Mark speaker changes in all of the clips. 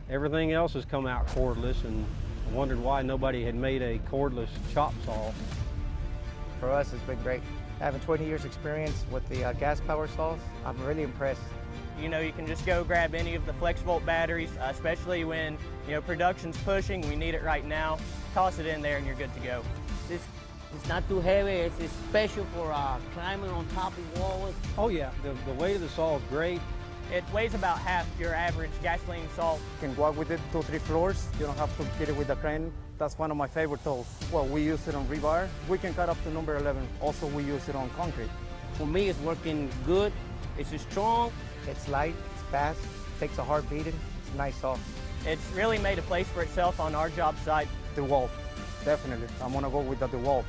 Speaker 1: Everything else has come out cordless, and I wondered why nobody had made a cordless chop saw.
Speaker 2: For us, it's been great. Having 20 years experience with the gas power saws, I'm really impressed.
Speaker 3: You know, you can just go grab any of the FlexVolt batteries, especially when, you know, production's pushing, we need it right now. Toss it in there and you're good to go.
Speaker 4: It's not too heavy. It's special for climbing on top of walls.
Speaker 1: Oh yeah, the weight of the saw is great.
Speaker 3: It weighs about half your average gasoline saw.
Speaker 2: You can walk with it 2-3 floors. You don't have to hit it with a crane. That's one of my favorite tools. Well, we use it on rebar. We can cut up to number 11. Also, we use it on concrete.
Speaker 4: For me, it's working good. It's strong.
Speaker 2: It's light, it's fast, takes a hard beating. It's a nice saw.
Speaker 3: It's really made a place for itself on our job site.
Speaker 2: DeWalt, definitely. I'm gonna go with the DeWalt.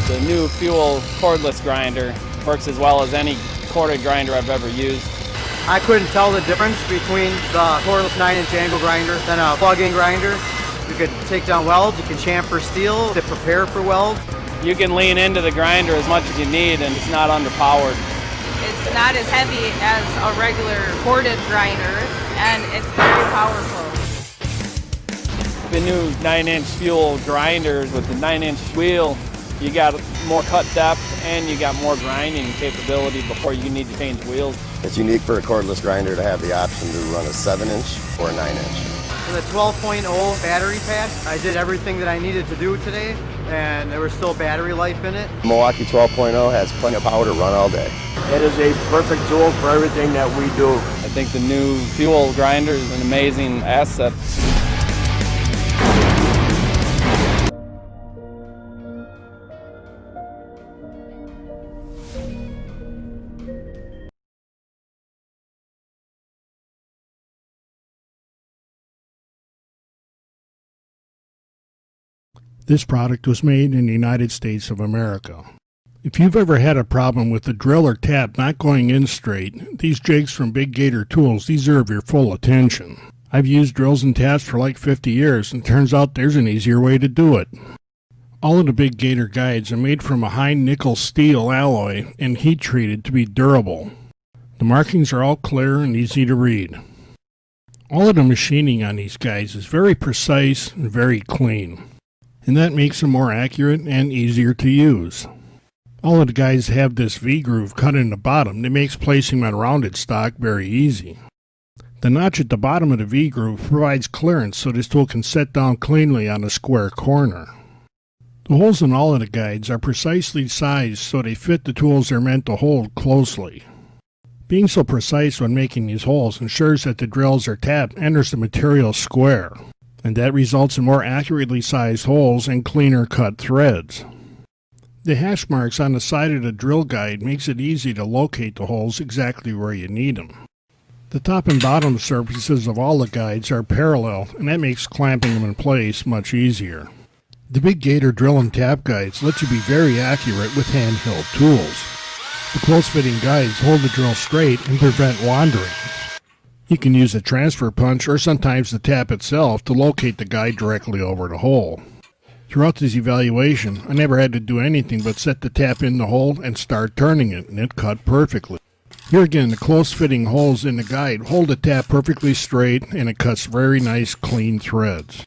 Speaker 5: The new Fuel cordless grinder works as well as any corded grinder I've ever used.
Speaker 2: I couldn't tell the difference between the cordless 9-inch angle grinder and a plug-in grinder. You could take down welds, you can chamfer steel to prepare for welds.
Speaker 5: You can lean into the grinder as much as you need and it's not underpowered.
Speaker 6: It's not as heavy as a regular corded grinder, and it's very powerful.
Speaker 5: The new 9-inch Fuel grinders with the 9-inch wheel, you got more cut depth and you got more grinding capability before you need to change wheels.
Speaker 7: It's unique for a cordless grinder to have the option to run a 7-inch or a 9-inch.
Speaker 2: For the 12.0 battery pack, I did everything that I needed to do today, and there was still battery life in it.
Speaker 7: Milwaukee 12.0 has plenty of power to run all day.
Speaker 8: It is a perfect tool for everything that we do.
Speaker 5: I think the new Fuel grinder is an amazing asset.
Speaker 9: This product was made in the United States of America. If you've ever had a problem with the drill or tap not going in straight, these jigs from Big Gator Tools deserve your full attention. I've used drills and taps for like 50 years, and it turns out there's an easier way to do it. All of the Big Gator guides are made from a high nickel steel alloy and heat treated to be durable. The markings are all clear and easy to read. All of the machining on these guides is very precise and very clean, and that makes them more accurate and easier to use. All of the guides have this V-groove cut in the bottom that makes placing them on rounded stock very easy. The notch at the bottom of the V-groove provides clearance so this tool can set down cleanly on a square corner. The holes in all of the guides are precisely sized so they fit the tools they're meant to hold closely. Being so precise when making these holes ensures that the drills or tap enters the material square. and that results in more accurately sized holes and cleaner cut threads. The hash marks on the side of the drill guide makes it easy to locate the holes exactly where you need them. The top and bottom surfaces of all the guides are parallel, and that makes clamping them in place much easier. The Big Gator drill and tap guides let you be very accurate with handheld tools. The close-fitting guides hold the drill straight and prevent wandering. You can use a transfer punch or sometimes the tap itself to locate the guide directly over the hole. Throughout this evaluation, I never had to do anything but set the tap in the hole and start turning it, and it cut perfectly. Here again, the close-fitting holes in the guide hold the tap perfectly straight, and it cuts very nice, clean threads.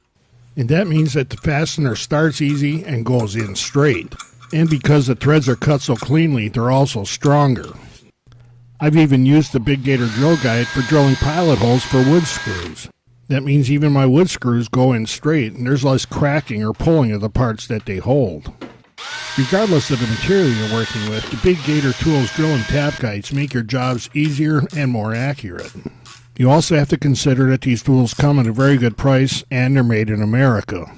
Speaker 9: And that means that the fastener starts easy and goes in straight. And because the threads are cut so cleanly, they're also stronger. I've even used the Big Gator drill guide for drilling pilot holes for wood screws. That means even my wood screws go in straight, and there's less cracking or pulling of the parts that they hold. Regardless of the material you're working with, the Big Gator Tools drill and tap guides make your jobs easier and more accurate. You also have to consider that these tools come at a very good price and they're made in America.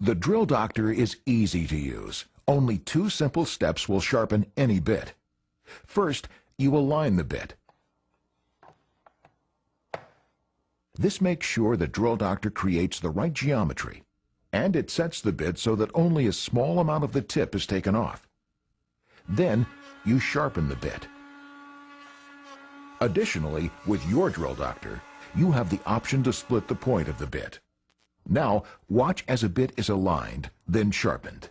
Speaker 10: The Drill Doctor is easy to use. Only 2 simple steps will sharpen any bit. First, you align the bit. This makes sure the Drill Doctor creates the right geometry, and it sets the bit so that only a small amount of the tip is taken off. Then, you sharpen the bit. Additionally, with your Drill Doctor, you have the option to split the point of the bit. Now, watch as a bit is aligned, then sharpened.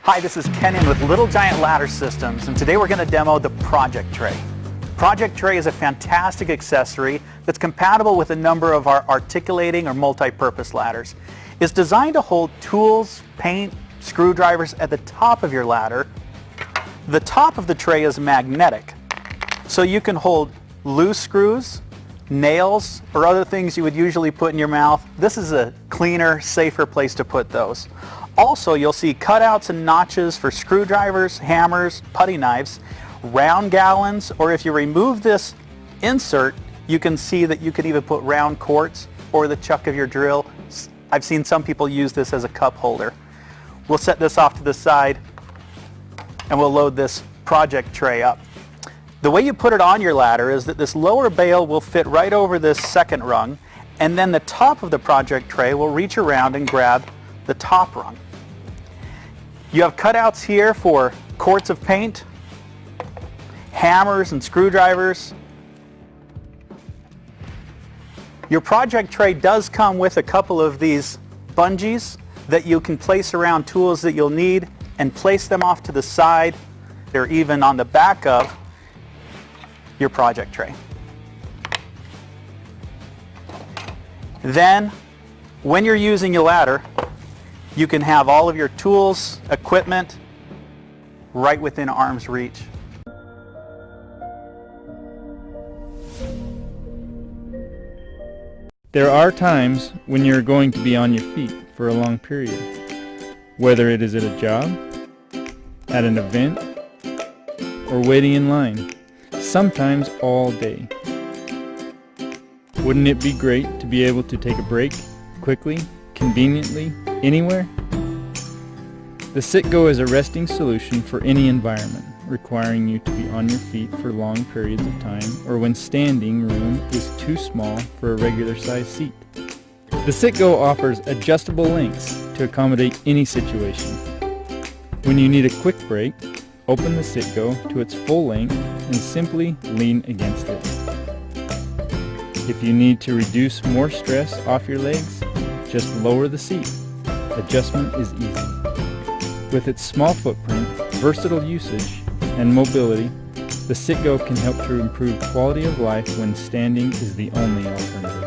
Speaker 11: Hi, this is Kenan with Little Giant Ladder Systems, and today we're going to demo the Project Tray. Project Tray is a fantastic accessory that's compatible with a number of our articulating or multi-purpose ladders. It's designed to hold tools, paint, screwdrivers at the top of your ladder. The top of the tray is magnetic, so you can hold loose screws, nails, or other things you would usually put in your mouth. This is a cleaner, safer place to put those. Also, you'll see cutouts and notches for screwdrivers, hammers, putty knives, round gallons, or if you remove this insert, you can see that you can even put round quartz or the chuck of your drill. I've seen some people use this as a cup holder. We'll set this off to the side and we'll load this Project Tray up. The way you put it on your ladder is that this lower bail will fit right over this second rung, and then the top of the Project Tray will reach around and grab the top rung. You have cutouts here for quarts of paint, hammers and screwdrivers. Your Project Tray does come with a couple of these bungees that you can place around tools that you'll need and place them off to the side. They're even on the back of your Project Tray. Then, when you're using your ladder, you can have all of your tools, equipment, right within arm's reach.
Speaker 12: There are times when you're going to be on your feet for a long period, whether it is at a job, at an event, or waiting in line, sometimes all day. Wouldn't it be great to be able to take a break quickly, conveniently, anywhere? The Sit-Go is a resting solution for any environment, requiring you to be on your feet for long periods of time, or when standing room is too small for a regular size seat. The Sit-Go offers adjustable lengths to accommodate any situation. When you need a quick break, open the Sit-Go to its full length and simply lean against it. If you need to reduce more stress off your legs, just lower the seat. Adjustment is easy. With its small footprint, versatile usage, and mobility, the Sit-Go can help to improve quality of life when standing is the only alternative.